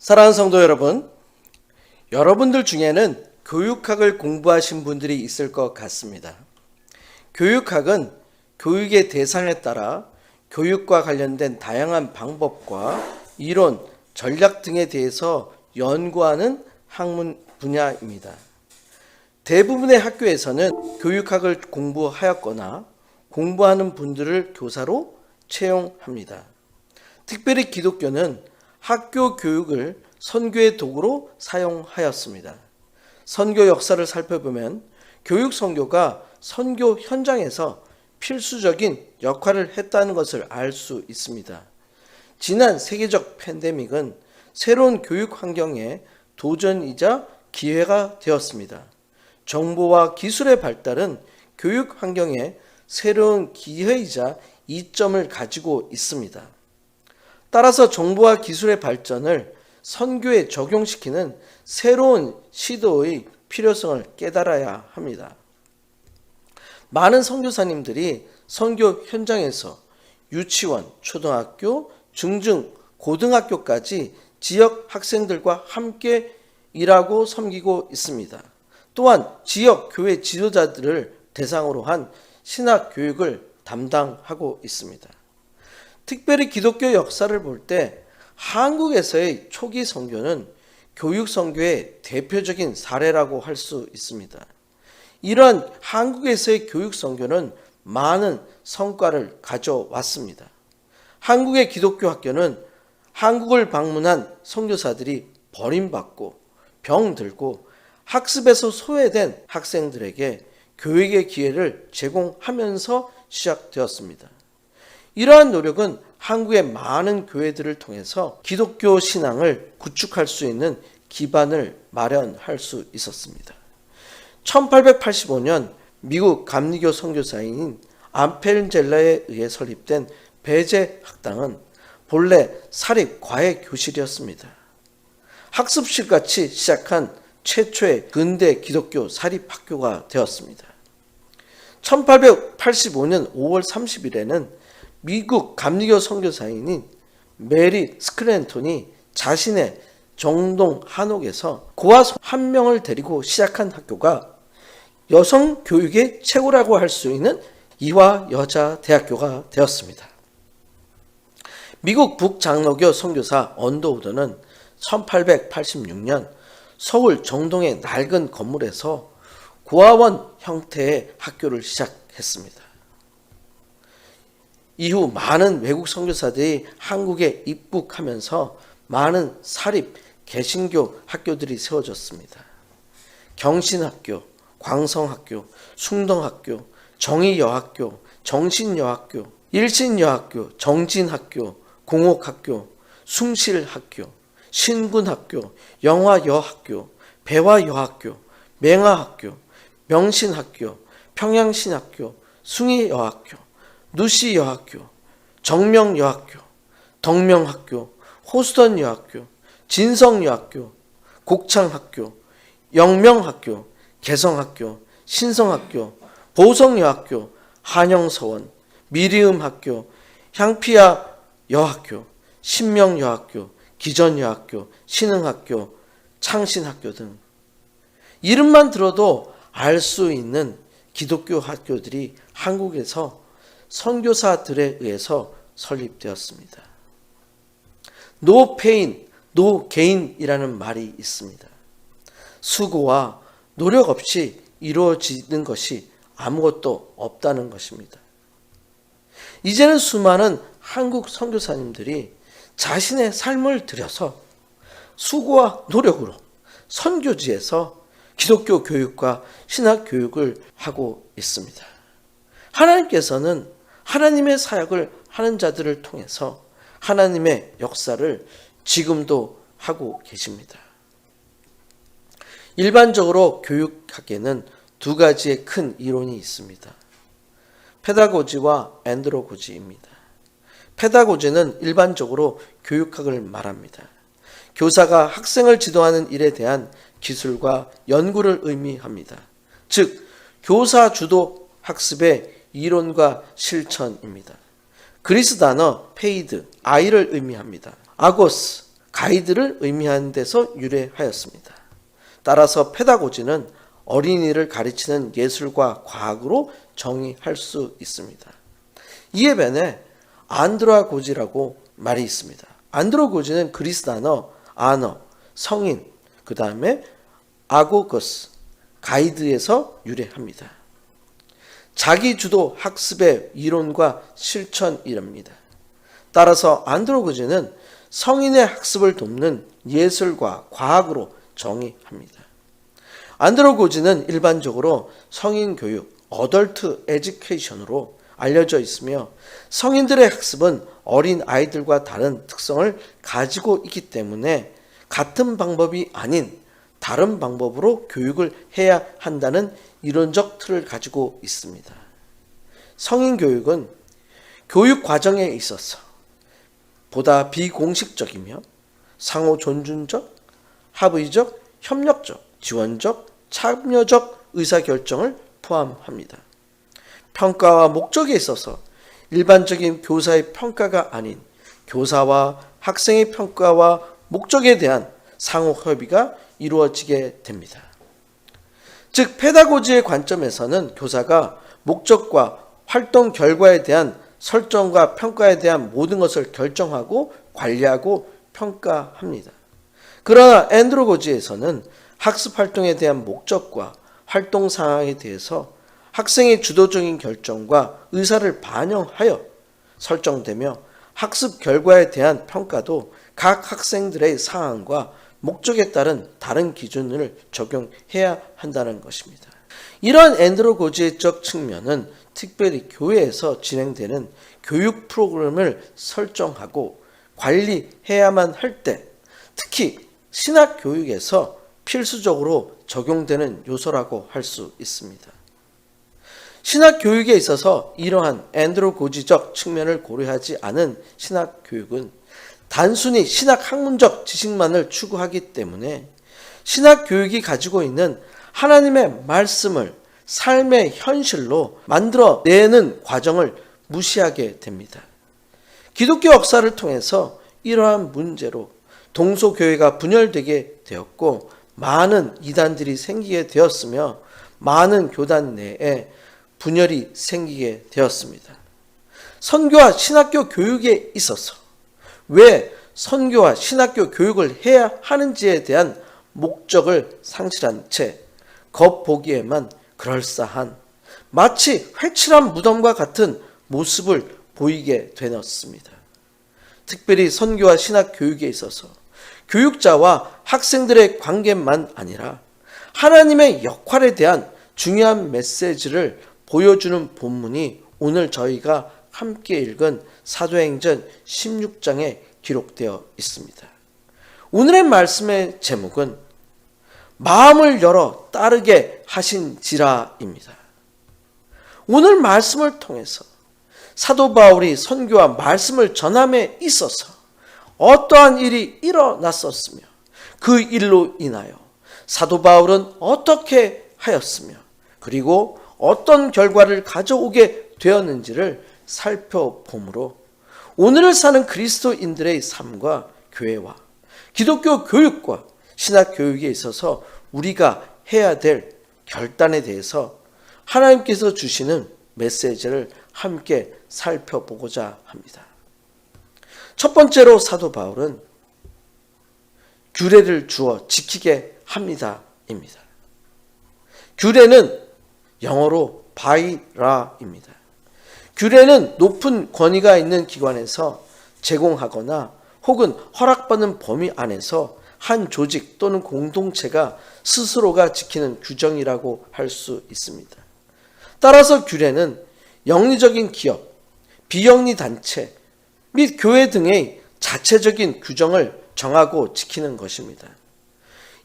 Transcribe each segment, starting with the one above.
사랑하는 성도 여러분, 여러분들 중에는 교육학을 공부하신 분들이 있을 것 같습니다. 교육학은 교육의 대상에 따라 교육과 관련된 다양한 방법과 이론, 전략 등에 대해서 연구하는 학문 분야입니다. 대부분의 학교에서는 교육학을 공부하였거나 공부하는 분들을 교사로 채용합니다. 특별히 기독교는 학교 교육을 선교의 도구로 사용하였습니다. 선교 역사를 살펴보면 교육 선교가 선교 현장에서 필수적인 역할을 했다는 것을 알 수 있습니다. 지난 세계적 팬데믹은 새로운 교육 환경의 도전이자 기회가 되었습니다. 정보와 기술의 발달은 교육 환경에 새로운 기회이자 이점을 가지고 있습니다. 따라서 정보와 기술의 발전을 선교에 적용시키는 새로운 시도의 필요성을 깨달아야 합니다. 많은 선교사님들이 선교 현장에서 유치원, 초등학교, 중등, 고등학교까지 지역 학생들과 함께 일하고 섬기고 있습니다. 또한 지역 교회 지도자들을 대상으로 한 신학 교육을 담당하고 있습니다. 특별히 기독교 역사를 볼 때 한국에서의 초기 선교는 교육 선교의 대표적인 사례라고 할 수 있습니다. 이러한 한국에서의 교육 선교는 많은 성과를 가져왔습니다. 한국의 기독교 학교는 한국을 방문한 선교사들이 버림받고 병들고 학습에서 소외된 학생들에게 교육의 기회를 제공하면서 시작되었습니다. 이러한 노력은 한국의 많은 교회들을 통해서 기독교 신앙을 구축할 수 있는 기반을 마련할 수 있었습니다. 1885년 미국 감리교 선교사인 암펠젤라에 의해 설립된 배제 학당은 본래 사립 과외 교실이었습니다. 학습실같이 시작한 최초의 근대 기독교 사립 학교가 되었습니다. 1885년 5월 30일에는 미국 감리교 선교사인인 메리 스크랜톤이 자신의 정동 한옥에서 고아 1명을 데리고 시작한 학교가 여성 교육의 최고라고 할 수 있는 이화 여자 대학교가 되었습니다. 미국 북장로교 선교사 언더우드는 1886년 서울 정동의 낡은 건물에서 고아원 형태의 학교를 시작했습니다. 이후 많은 외국 선교사들이 한국에 입국하면서 많은 사립 개신교 학교들이 세워졌습니다. 경신학교, 광성학교, 숭동학교, 정의여학교, 정신여학교, 일신여학교, 정진학교, 공옥학교, 숭실학교, 신군학교, 영화여학교, 배화여학교, 맹화학교, 명신학교, 평양신학교, 숭의여학교, 누시여학교, 정명여학교, 덕명학교, 호수던여학교, 진성여학교, 곡창학교, 영명학교, 개성학교, 신성학교, 보성여학교, 한영서원, 미리음학교, 향피아여학교, 신명여학교, 기전여학교, 신흥학교, 창신학교 등 이름만 들어도 알 수 있는 기독교 학교들이 한국에서 선교사들에 의해서 설립되었습니다. No pain, no gain이라는 말이 있습니다. 수고와 노력 없이 이루어지는 것이 아무것도 없다는 것입니다. 이제는 수많은 한국 선교사님들이 자신의 삶을 들여서 수고와 노력으로 선교지에서 기독교 교육과 신학 교육을 하고 있습니다. 하나님께서는 하나님의 사역을 하는 자들을 통해서 하나님의 역사를 지금도 하고 계십니다. 일반적으로 교육학에는 두 가지의 큰 이론이 있습니다. 페다고지와 안드로고지입니다. 페다고지는 일반적으로 교육학을 말합니다. 교사가 학생을 지도하는 일에 대한 기술과 연구를 의미합니다. 즉, 교사 주도 학습의 이론과 실천입니다. 그리스 단어 페이드, 아이를 의미합니다. 아고스, 가이드를 의미하는 데서 유래하였습니다. 따라서 페다고지는 어린이를 가르치는 예술과 과학으로 정의할 수 있습니다. 이에 반해 안드로고지라고 말이 있습니다. 안드로고지는 그리스 단어 아너, 성인, 그 다음에 아고거스, 가이드에서 유래합니다. 자기주도 학습의 이론과 실천이랍니다. 따라서 안드로고지는 성인의 학습을 돕는 예술과 과학으로 정의합니다. 안드로고지는 일반적으로 성인 교육, 어덜트 에듀케이션으로 알려져 있으며 성인들의 학습은 어린 아이들과 다른 특성을 가지고 있기 때문에 같은 방법이 아닌 다른 방법으로 교육을 해야 한다는 이론적 틀을 가지고 있습니다. 성인 교육은 교육 과정에 있어서 보다 비공식적이며 상호 존중적, 합의적, 협력적, 지원적, 참여적 의사결정을 포함합니다. 평가와 목적에 있어서 일반적인 교사의 평가가 아닌 교사와 학생의 평가와 목적에 대한 상호 협의가 이루어지게 됩니다. 즉 페다고지의 관점에서는 교사가 목적과 활동 결과에 대한 설정과 평가에 대한 모든 것을 결정하고 관리하고 평가합니다. 그러나 안드로고지에서는 학습 활동에 대한 목적과 활동 상황에 대해서 학생의 주도적인 결정과 의사를 반영하여 설정되며 학습 결과에 대한 평가도 각 학생들의 상황과 목적에 따른 다른 기준을 적용해야 한다는 것입니다. 이러한 안드로고지적 측면은 특별히 교회에서 진행되는 교육 프로그램을 설정하고 관리해야만 할 때, 특히 신학 교육에서 필수적으로 적용되는 요소라고 할 수 있습니다. 신학 교육에 있어서 이러한 안드로고지적 측면을 고려하지 않은 신학 교육은 단순히 신학 학문적 지식만을 추구하기 때문에 신학 교육이 가지고 있는 하나님의 말씀을 삶의 현실로 만들어내는 과정을 무시하게 됩니다. 기독교 역사를 통해서 이러한 문제로 동서교회가 분열되게 되었고 많은 이단들이 생기게 되었으며 많은 교단 내에 분열이 생기게 되었습니다. 선교와 신학교 교육에 있어서 왜 선교와 신학교 교육을 해야 하는지에 대한 목적을 상실한 채 겉보기에만 그럴싸한 마치 회칠한 무덤과 같은 모습을 보이게 되었습니다. 특별히 선교와 신학 교육에 있어서 교육자와 학생들의 관계만 아니라 하나님의 역할에 대한 중요한 메시지를 보여주는 본문이 오늘 저희가 함께 읽은 사도행전 16장에 기록되어 있습니다. 오늘의 말씀의 제목은 마음을 열어 따르게 하신지라입니다. 오늘 말씀을 통해서 사도 바울이 선교와 말씀을 전함에 있어서 어떠한 일이 일어났었으며 그 일로 인하여 사도 바울은 어떻게 하였으며 그리고 어떤 결과를 가져오게 되었는지를 살펴보므로 오늘을 사는 그리스도인들의 삶과 교회와 기독교 교육과 신학 교육에 있어서 우리가 해야 될 결단에 대해서 하나님께서 주시는 메시지를 함께 살펴보고자 합니다. 첫 번째로 사도 바울은 규례를 주어 지키게 합니다입니다. 규례는 영어로 바이라입니다. 규례는 높은 권위가 있는 기관에서 제공하거나 혹은 허락받는 범위 안에서 한 조직 또는 공동체가 스스로가 지키는 규정이라고 할 수 있습니다. 따라서 규례는 영리적인 기업, 비영리 단체 및 교회 등의 자체적인 규정을 정하고 지키는 것입니다.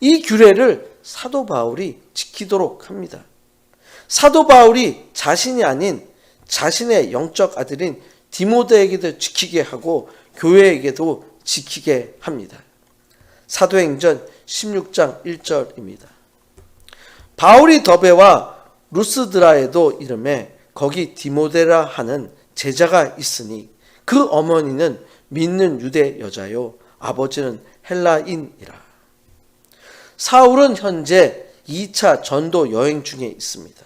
이 규례를 사도 바울이 지키도록 합니다. 사도 바울이 자신이 아닌 자신의 영적 아들인 디모데에게도 지키게 하고 교회에게도 지키게 합니다. 사도행전 16장 1절입니다. 바울이 더베와 루스드라에도 이름에 거기 디모데라 하는 제자가 있으니 그 어머니는 믿는 유대 여자요 아버지는 헬라인이라. 사울은 현재 2차 전도 여행 중에 있습니다.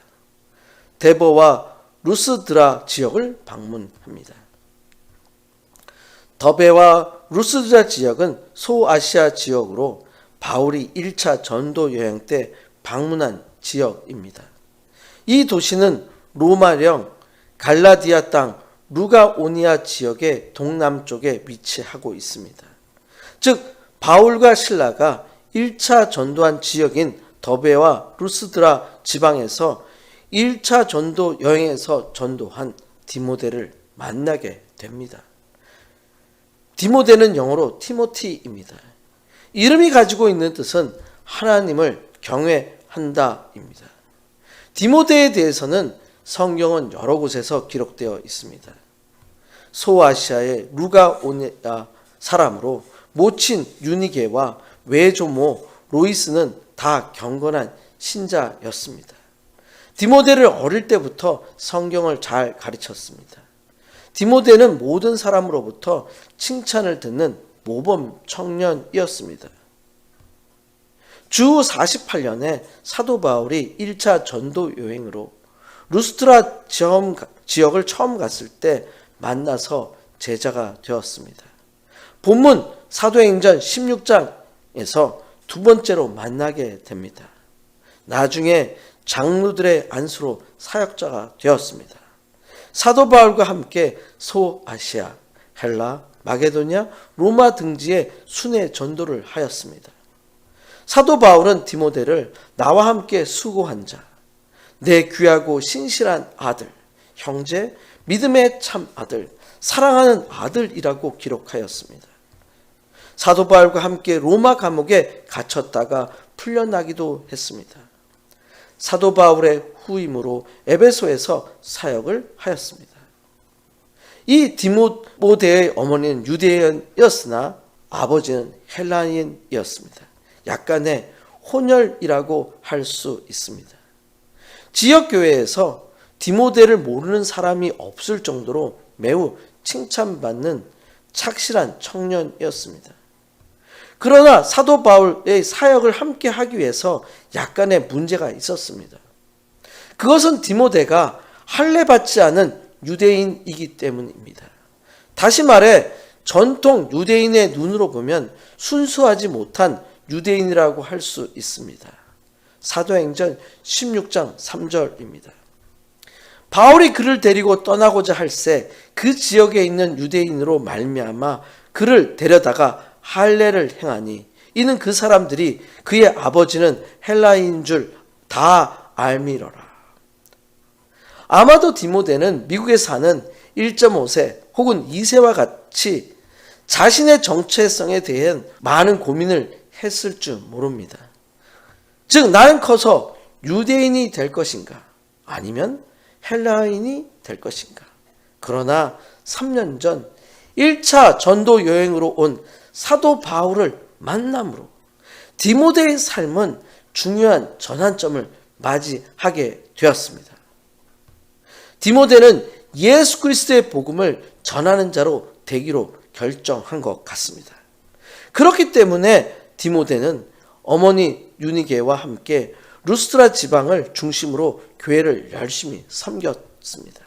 데버와 루스드라 지역을 방문합니다. 더베와 루스드라 지역은 소아시아 지역으로 바울이 1차 전도 여행 때 방문한 지역입니다. 이 도시는 로마령 갈라디아 땅 루가오니아 지역의 동남쪽에 위치하고 있습니다. 즉 바울과 실라가 1차 전도한 지역인 더베와 루스드라 지방에서 1차 전도 여행에서 전도한 디모데를 만나게 됩니다. 디모데는 영어로 티모티입니다. 이름이 가지고 있는 뜻은 하나님을 경외한다입니다. 디모데에 대해서는 성경은 여러 곳에서 기록되어 있습니다. 소아시아의 루가오니아 사람으로 모친 유니게와 외조모 로이스는 다 경건한 신자였습니다. 디모데를 어릴 때부터 성경을 잘 가르쳤습니다. 디모데는 모든 사람으로부터 칭찬을 듣는 모범 청년이었습니다. 주 48년에 사도 바울이 1차 전도 여행으로 루스트라 지역을 처음 갔을 때 만나서 제자가 되었습니다. 본문 사도행전 16장에서 두 번째로 만나게 됩니다. 나중에 장로들의 안수로 사역자가 되었습니다. 사도 바울과 함께 소아시아, 헬라, 마게도냐, 로마 등지에 순회 전도를 하였습니다. 사도 바울은 디모데를 나와 함께 수고한 자, 내 귀하고 신실한 아들, 형제, 믿음의 참 아들, 사랑하는 아들이라고 기록하였습니다. 사도 바울과 함께 로마 감옥에 갇혔다가 풀려나기도 했습니다. 사도 바울의 후임으로 에베소에서 사역을 하였습니다. 이 디모데의 어머니는 유대인이었으나 아버지는 헬라인이었습니다. 약간의 혼혈이라고 할 수 있습니다. 지역교회에서 디모데를 모르는 사람이 없을 정도로 매우 칭찬받는 착실한 청년이었습니다. 그러나 사도 바울의 사역을 함께 하기 위해서 약간의 문제가 있었습니다. 그것은 디모데가 할례받지 않은 유대인이기 때문입니다. 다시 말해 전통 유대인의 눈으로 보면 순수하지 못한 유대인이라고 할 수 있습니다. 사도행전 16장 3절입니다. 바울이 그를 데리고 떠나고자 할새 그 지역에 있는 유대인으로 말미암아 그를 데려다가 할례를 행하니 이는 그 사람들이 그의 아버지는 헬라인인 줄 다 알미러라. 아마도 디모데는 미국에 사는 1.5세 혹은 2세와 같이 자신의 정체성에 대한 많은 고민을 했을 줄 모릅니다. 즉 나는 커서 유대인이 될 것인가 아니면 헬라인이 될 것인가. 그러나 3년 전 1차 전도 여행으로 온 사도 바울을 만남으로 디모데의 삶은 중요한 전환점을 맞이하게 되었습니다. 디모데는 예수 그리스도의 복음을 전하는 자로 되기로 결정한 것 같습니다. 그렇기 때문에 디모데는 어머니 유니게와 함께 루스트라 지방을 중심으로 교회를 열심히 섬겼습니다.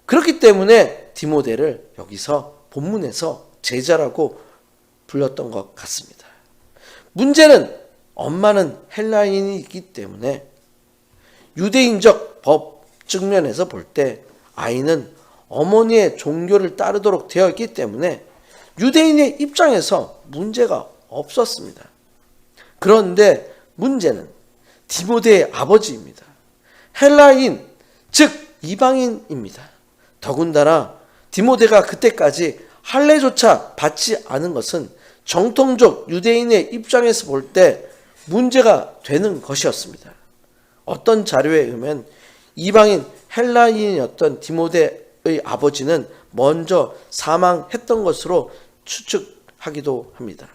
그렇기 때문에 디모데를 여기서 본문에서 제자라고 불렀던 것 같습니다. 문제는 엄마는 헬라인이기 때문에 유대인적 법 측면에서 볼 때 아이는 어머니의 종교를 따르도록 되어 있기 때문에 유대인의 입장에서 문제가 없었습니다. 그런데 문제는 디모데의 아버지입니다. 헬라인, 즉 이방인입니다. 더군다나 디모데가 그때까지 할례조차 받지 않은 것은 정통적 유대인의 입장에서 볼 때 문제가 되는 것이었습니다. 어떤 자료에 의하면 이방인 헬라인이었던 디모데의 아버지는 먼저 사망했던 것으로 추측하기도 합니다.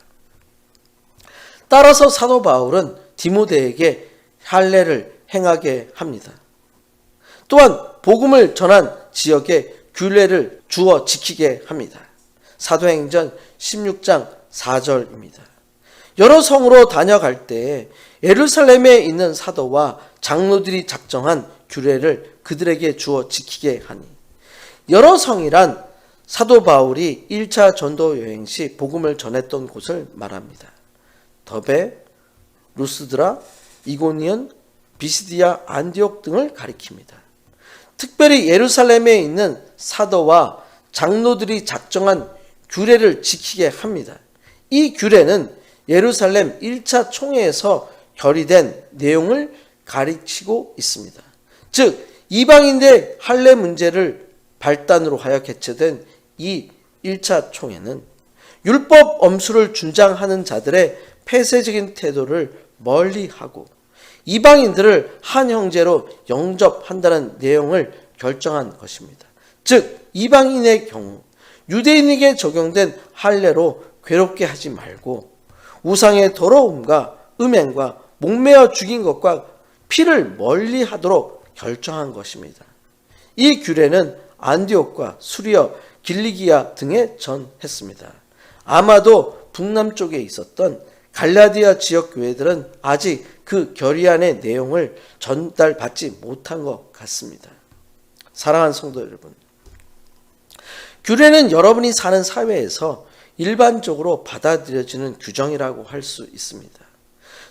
따라서 사도 바울은 디모데에게 할례를 행하게 합니다. 또한 복음을 전한 지역에 규례를 주어 지키게 합니다. 사도행전 16장 4절입니다. 여러 성으로 다녀갈 때 예루살렘에 있는 사도와 장로들이 작정한 규례를 그들에게 주어 지키게 하니, 여러 성이란 사도 바울이 1차 전도 여행 시 복음을 전했던 곳을 말합니다. 더베, 루스드라, 이고니온, 비시디아, 안디옥 등을 가리킵니다. 특별히 예루살렘에 있는 사도와 장로들이 작정한 규례를 지키게 합니다. 이 규례는 예루살렘 1차 총회에서 결의된 내용을 가리키고 있습니다. 즉 이방인의 할례 문제를 발단으로 하여 개최된 이 1차 총회는 율법 엄수를 주장하는 자들의 폐쇄적인 태도를 멀리하고 이방인들을 한 형제로 영접한다는 내용을 결정한 것입니다. 즉 이방인의 경우 유대인에게 적용된 할례로 괴롭게 하지 말고 우상의 더러움과 음행과 목매어 죽인 것과 피를 멀리하도록 결정한 것입니다. 이 규례는 안디옥과 수리아, 길리기아 등에 전했습니다. 아마도 북남쪽에 있었던 갈라디아 지역 교회들은 아직 그 결의안의 내용을 전달받지 못한 것 같습니다. 사랑하는 성도 여러분, 규례는 여러분이 사는 사회에서 일반적으로 받아들여지는 규정이라고 할 수 있습니다.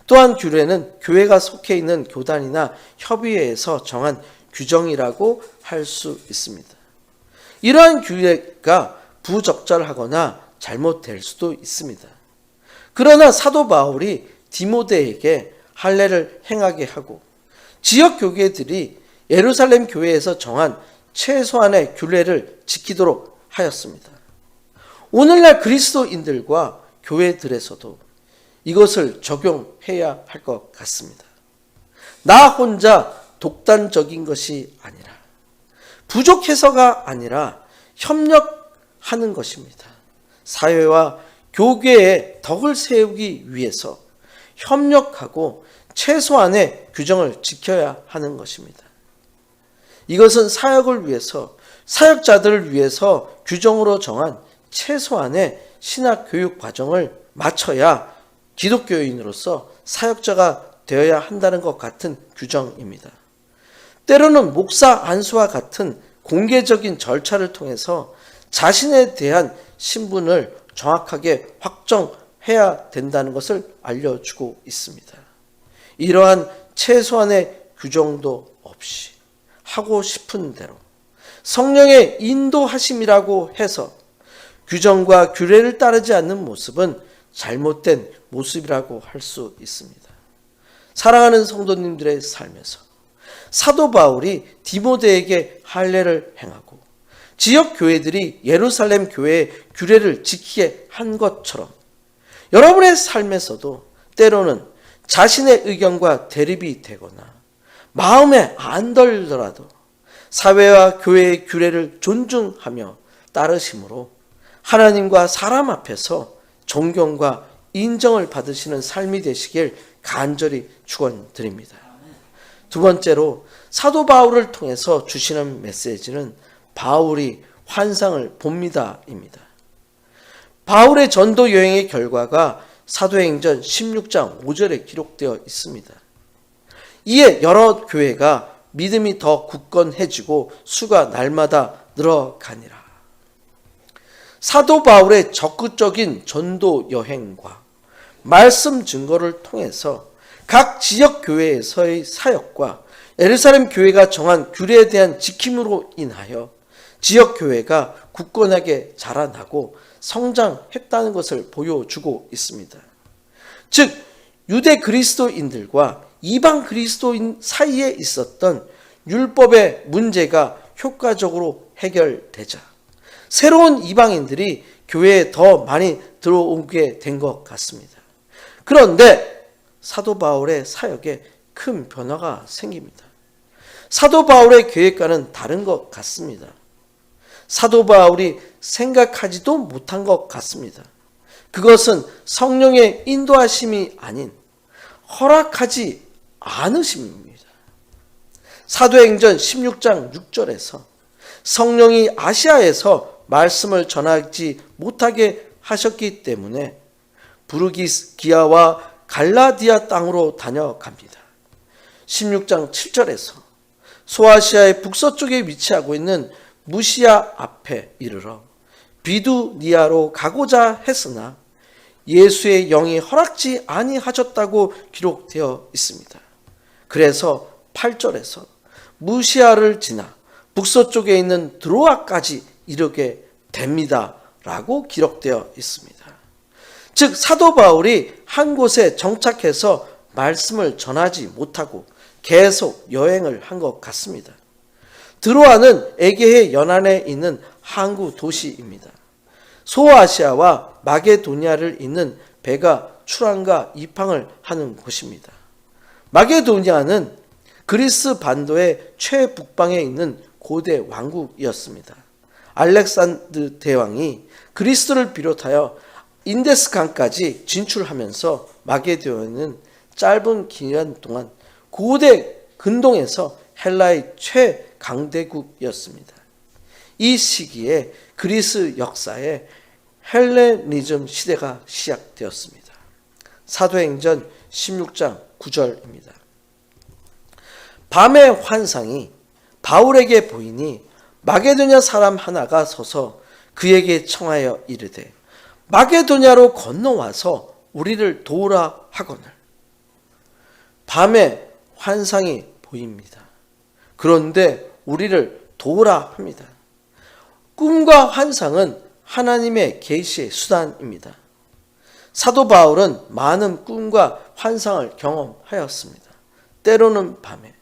또한 규례는 교회가 속해 있는 교단이나 협의회에서 정한 규정이라고 할 수 있습니다. 이러한 규례가 부적절하거나 잘못될 수도 있습니다. 그러나 사도 바울이 디모데에게 할례를 행하게 하고 지역 교회들이 예루살렘 교회에서 정한 최소한의 규례를 지키도록 하였습니다. 오늘날 그리스도인들과 교회들에서도 이것을 적용해야 할 것 같습니다. 나 혼자 독단적인 것이 아니라, 부족해서가 아니라 협력하는 것입니다. 사회와 교계의 덕을 세우기 위해서 협력하고 최소한의 규정을 지켜야 하는 것입니다. 이것은 사역을 위해서, 사역자들을 위해서 규정으로 정한 최소한의 신학 교육 과정을 마쳐야 기독교인으로서 사역자가 되어야 한다는 것 같은 규정입니다. 때로는 목사 안수와 같은 공개적인 절차를 통해서 자신에 대한 신분을 정확하게 확정해야 된다는 것을 알려주고 있습니다. 이러한 최소한의 규정도 없이 하고 싶은 대로 성령의 인도하심이라고 해서 규정과 규례를 따르지 않는 모습은 잘못된 모습이라고 할 수 있습니다. 사랑하는 성도님들의 삶에서 사도 바울이 디모데에게 할례를 행하고 지역 교회들이 예루살렘 교회의 규례를 지키게 한 것처럼 여러분의 삶에서도 때로는 자신의 의견과 대립이 되거나 마음에 안 들더라도 사회와 교회의 규례를 존중하며 따르심으로 하나님과 사람 앞에서 존경과 인정을 받으시는 삶이 되시길 간절히 축원드립니다. 두 번째로 사도 바울을 통해서 주시는 메시지는 바울이 환상을 봅니다입니다. 바울의 전도 여행의 결과가 사도행전 16장 5절에 기록되어 있습니다. 이에 여러 교회가 믿음이 더 굳건해지고 수가 날마다 늘어가니라. 사도 바울의 적극적인 전도 여행과 말씀 증거를 통해서 각 지역 교회에서의 사역과 예루살렘 교회가 정한 규례에 대한 지킴으로 인하여 지역 교회가 굳건하게 자라나고 성장했다는 것을 보여주고 있습니다. 즉 유대 그리스도인들과 이방 그리스도인 사이에 있었던 율법의 문제가 효과적으로 해결되자 새로운 이방인들이 교회에 더 많이 들어오게 된 것 같습니다. 그런데 사도 바울의 사역에 큰 변화가 생깁니다. 사도 바울의 계획과는 다른 것 같습니다. 사도 바울이 생각하지도 못한 것 같습니다. 그것은 성령의 인도하심이 아닌 허락하지 않으심입니다. 사도행전 16장 6절에서 성령이 아시아에서 말씀을 전하지 못하게 하셨기 때문에 부르기아와 갈라디아 땅으로 다녀갑니다. 16장 7절에서 소아시아의 북서쪽에 위치하고 있는 무시아 앞에 이르러 비두니아로 가고자 했으나 예수의 영이 허락지 아니하셨다고 기록되어 있습니다. 그래서 8절에서 무시아를 지나 북서쪽에 있는 드로아까지 이르게 됩니다 라고 기록되어 있습니다. 즉 사도 바울이 한 곳에 정착해서 말씀을 전하지 못하고 계속 여행을 한 것 같습니다. 드로아는 에게해 연안에 있는 항구 도시입니다. 소아시아와 마게도니아를 잇는 배가 출항과 입항을 하는 곳입니다. 마게도니아는 그리스 반도의 최북방에 있는 고대 왕국이었습니다. 알렉산드 대왕이 그리스를 비롯하여 인데스강까지 진출하면서 마게도니아는 짧은 기간 동안 고대 근동에서 헬라의 최강대국이었습니다. 이 시기에 그리스 역사에 헬레니즘 시대가 시작되었습니다. 사도행전 16장 9절입니다. 밤의 환상이 바울에게 보이니 마게도냐 사람 하나가 서서 그에게 청하여 이르되 마게도냐로 건너와서 우리를 도우라 하거늘. 밤에 환상이 보입니다. 그런데 우리를 도우라 합니다. 꿈과 환상은 하나님의 계시의 수단입니다. 사도 바울은 많은 꿈과 환상을 경험하였습니다. 때로는 밤에,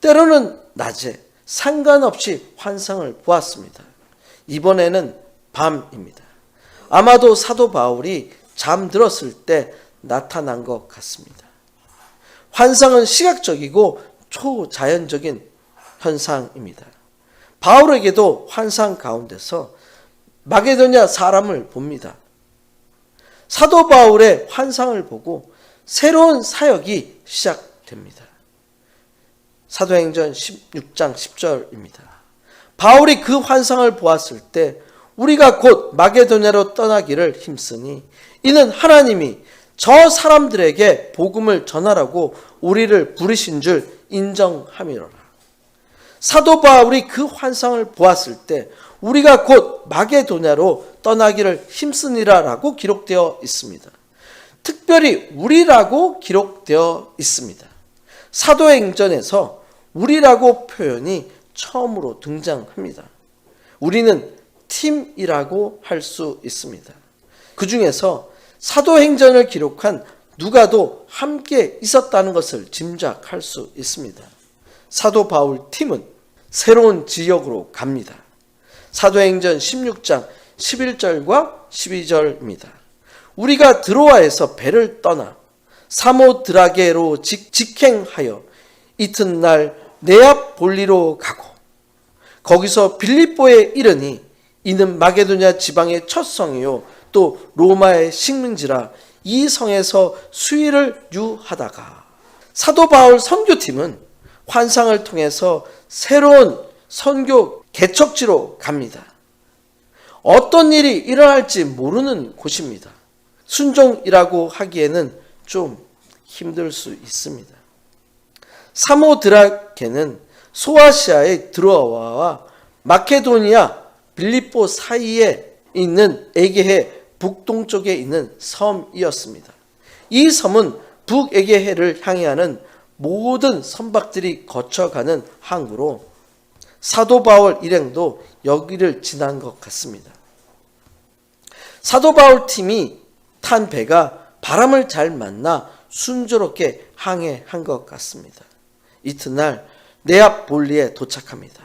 때로는 낮에 상관없이 환상을 보았습니다. 이번에는 밤입니다. 아마도 사도 바울이 잠들었을 때 나타난 것 같습니다. 환상은 시각적이고 초자연적인 현상입니다. 바울에게도 환상 가운데서 마게도냐 사람을 봅니다. 사도 바울의 환상을 보고 새로운 사역이 시작됩니다. 사도행전 16장 10절입니다. 바울이 그 환상을 보았을 때 우리가 곧 마게도냐로 떠나기를 힘쓰니 이는 하나님이 저 사람들에게 복음을 전하라고 우리를 부르신 줄 인정함이로라. 사도 바울이 그 환상을 보았을 때 우리가 곧 마게도냐로 떠나기를 힘쓰니라라고 기록되어 있습니다. 특별히 우리라고 기록되어 있습니다. 사도행전에서 우리라고 표현이 처음으로 등장합니다. 우리는 팀이라고 할 수 있습니다. 그 중에서 사도행전을 기록한 누가도 함께 있었다는 것을 짐작할 수 있습니다. 사도 바울 팀은 새로운 지역으로 갑니다. 사도행전 16장 11절과 12절입니다. 우리가 드로아에서 배를 떠나 사모드라게로 직행하여 이튿날 네아폴리로 가고 거기서 빌립보에 이르니 이는 마게도냐 지방의 첫 성이요 또 로마의 식민지라 이 성에서 수일을 유하다가 사도 바울 선교팀은 환상을 통해서 새로운 선교 개척지로 갑니다. 어떤 일이 일어날지 모르는 곳입니다. 순종이라고 하기에는 좀 힘들 수 있습니다. 사모드라게는 소아시아의 드로아와 마케도니아 빌립보 사이에 있는 에게해 북동쪽에 있는 섬이었습니다. 이 섬은 북에게해를 향해 모든 선박들이 거쳐가는 항구로 사도 바울 일행도 여기를 지난 것 같습니다. 사도 바울 팀이 탄 배가 바람을 잘 만나 순조롭게 항해한 것 같습니다. 이튿날 네아폴리에 도착합니다.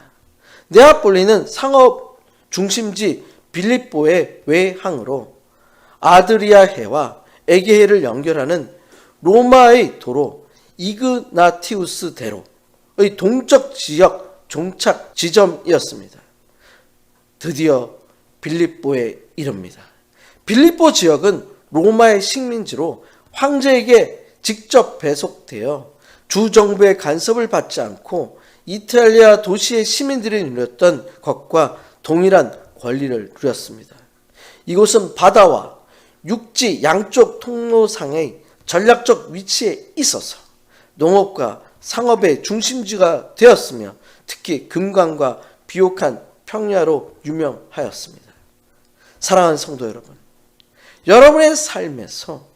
네아폴리는 상업 중심지 빌립보의 외항으로 아드리아해와 에게해를 연결하는 로마의 도로 이그나티우스 대로의 동쪽 지역 종착 지점이었습니다. 드디어 빌립보에 이릅니다. 빌립보 지역은 로마의 식민지로 황제에게 직접 배속되어 주정부의 간섭을 받지 않고 이탈리아 도시의 시민들이 누렸던 것과 동일한 권리를 누렸습니다. 이곳은 바다와 육지 양쪽 통로상의 전략적 위치에 있어서 농업과 상업의 중심지가 되었으며 특히 금강과 비옥한 평야로 유명하였습니다. 사랑하는 성도 여러분, 여러분의 삶에서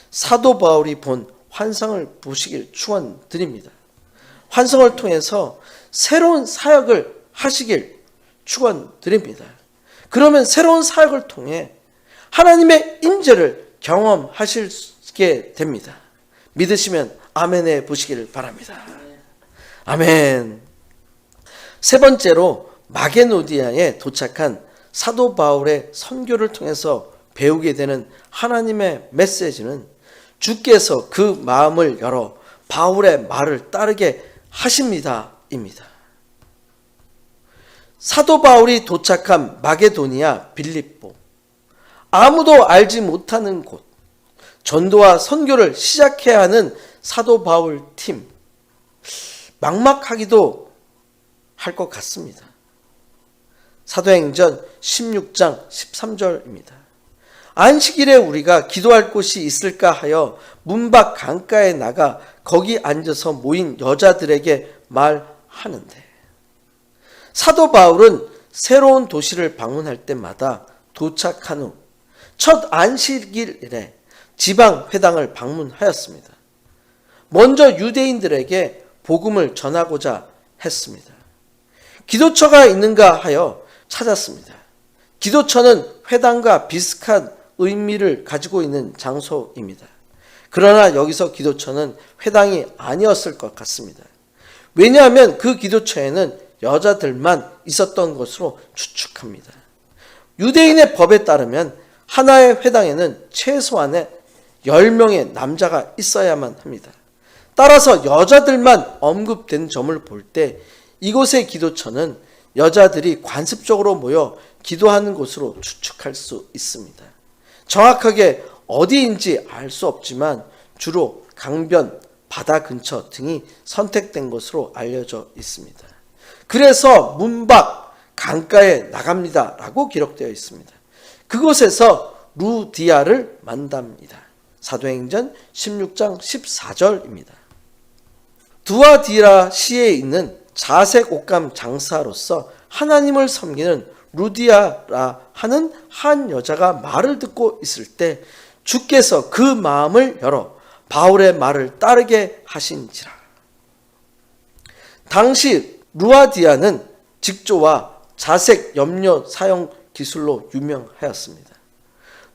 사도 바울이 본 환상을 보시길 축원드립니다. 환상을 통해서 새로운 사역을 하시길 축원드립니다. 그러면 새로운 사역을 통해 하나님의 임재를 경험하시게 됩니다. 믿으시면 아멘해 보시기를 바랍니다. 아멘. 세 번째로 마게도니아에 도착한 사도 바울의 선교를 통해서 배우게 되는 하나님의 메시지는 주께서 그 마음을 열어 바울의 말을 따르게 하십니다입니다. 사도 바울이 도착한 마게도니아 빌립보, 아무도 알지 못하는 곳, 전도와 선교를 시작해야 하는 사도 바울 팀, 막막하기도 할 것 같습니다. 사도행전 16장 13절입니다. 안식일에 우리가 기도할 곳이 있을까 하여 문 밖 강가에 나가 거기 앉아서 모인 여자들에게 말하는데, 사도 바울은 새로운 도시를 방문할 때마다 도착한 후 첫 안식일에 지방 회당을 방문하였습니다. 먼저 유대인들에게 복음을 전하고자 했습니다. 기도처가 있는가 하여 찾았습니다. 기도처는 회당과 비슷한 의미를 가지고 있는 장소입니다. 그러나 여기서 기도처는 회당이 아니었을 것 같습니다. 왜냐하면 그 기도처에는 여자들만 있었던 것으로 추측합니다. 유대인의 법에 따르면 하나의 회당에는 최소한의 10명의 남자가 있어야만 합니다. 따라서 여자들만 언급된 점을 볼 때 이곳의 기도처는 여자들이 관습적으로 모여 기도하는 곳으로 추측할 수 있습니다. 정확하게 어디인지 알 수 없지만 주로 강변, 바다 근처 등이 선택된 것으로 알려져 있습니다. 그래서 문 밖 강가에 나갑니다 라고 기록되어 있습니다. 그곳에서 루디아를 만납니다. 사도행전 16장 14절입니다. 두아디라 시에 있는 자색 옷감 장사로서 하나님을 섬기는 루디아라 하는 한 여자가 말을 듣고 있을 때 주께서 그 마음을 열어 바울의 말을 따르게 하신지라. 당시 루아디아는 직조와 자색 염료 사용 기술로 유명하였습니다.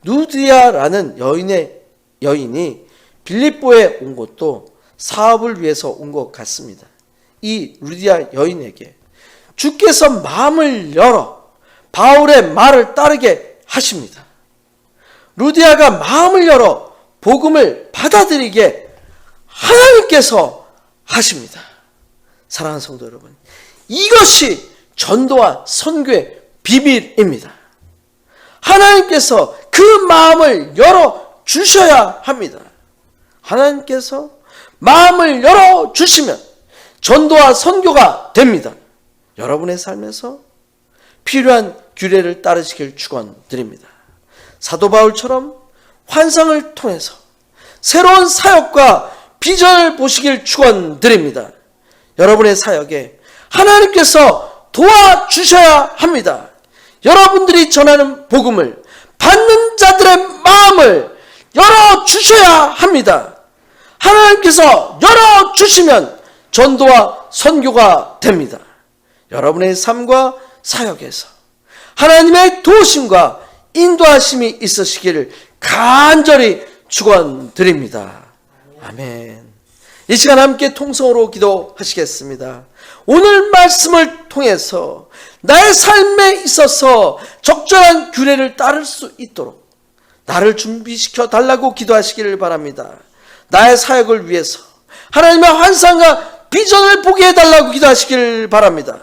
루디아라는 여인이 빌립보에 온 것도 사업을 위해서 온 것 같습니다. 이 루디아 여인에게 주께서 마음을 열어 바울의 말을 따르게 하십니다. 루디아가 마음을 열어 복음을 받아들이게 하나님께서 하십니다. 사랑하는 성도 여러분, 이것이 전도와 선교의 비밀입니다. 하나님께서 그 마음을 열어 주셔야 합니다. 하나님께서 마음을 열어 주시면 전도와 선교가 됩니다. 여러분의 삶에서 필요한 규례를 따르시길 축원드립니다. 사도 바울처럼 환상을 통해서 새로운 사역과 비전을 보시길 축원드립니다. 여러분의 사역에 하나님께서 도와주셔야 합니다. 여러분들이 전하는 복음을 받는 자들의 마음을 열어주셔야 합니다. 하나님께서 열어주시면 전도와 선교가 됩니다. 여러분의 삶과 사역에서 하나님의 도우심과 인도하심이 있으시기를 간절히 축원드립니다. 아멘. 이 시간 함께 통성으로 기도하시겠습니다. 오늘 말씀을 통해서 나의 삶에 있어서 적절한 규례를 따를 수 있도록 나를 준비시켜 달라고 기도하시기를 바랍니다. 나의 사역을 위해서 하나님의 환상과 비전을 보게 해달라고 기도하시기를 바랍니다.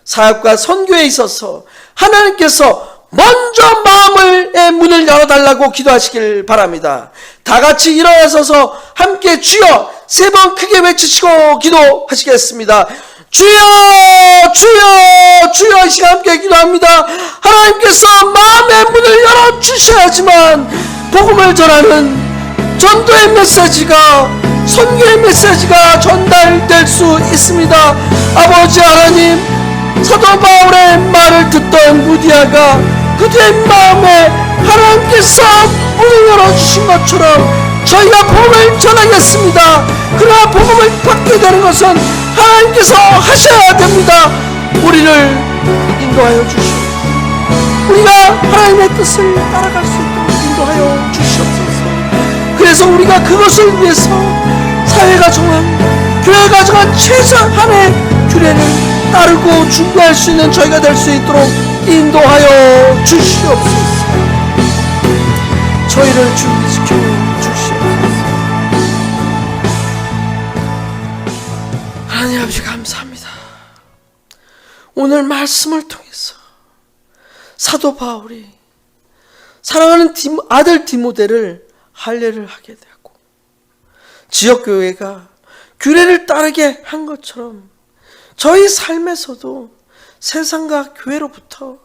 사역과 선교에 있어서 하나님께서 먼저 마음의 문을 열어달라고 기도하시길 바랍니다. 다 같이 일어나서서 함께 주여 3번 크게 외치시고 기도하시겠습니다. 주여 주여 주여 이 시간 함께 기도합니다. 하나님께서 마음의 문을 열어주셔야지만 복음을 전하는 전도의 메시지가, 선교의 메시지가 전달될 수 있습니다. 아버지 하나님, 사도 바울의 말을 듣던 루디아가 그들의 마음에 하나님께서 문을 열어주신 것처럼 저희가 복음을 전하겠습니다. 그러나 복음을 받게 되는 것은 하나님께서 하셔야 됩니다. 우리를 인도하여 주시옵소서. 우리가 하나님의 뜻을 따라갈 수 있도록 인도하여 주시옵소서. 그래서 우리가 그것을 위해서 사회가 정한, 교회가 정한 최소한의 규례를 따르고 준비할 수 있는 저희가 될 수 있도록 인도하여 주시옵소서. 저희를 준비시켜 주시옵소서. 하나님 아버지 감사합니다. 오늘 말씀을 통해서 사도 바울이 사랑하는 아들 디모데를 할례를 하게 되었고, 지역교회가 규례를 따르게 한 것처럼 저희 삶에서도 세상과 교회로부터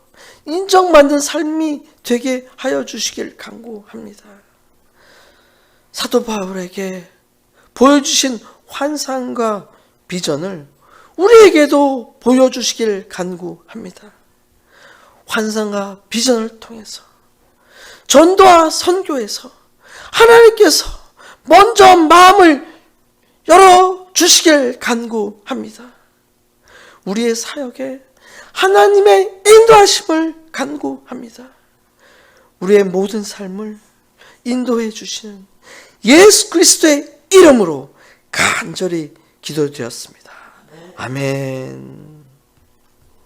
인정받는 삶이 되게 하여 주시길 간구합니다. 사도 바울에게 보여주신 환상과 비전을 우리에게도 보여주시길 간구합니다. 환상과 비전을 통해서 전도와 선교에서 하나님께서 먼저 마음을 열어주시길 간구합니다. 우리의 사역에 하나님의 인도하심을 간구합니다. 우리의 모든 삶을 인도해 주시는 예수 그리스도의 이름으로 간절히 기도드렸습니다. 아멘.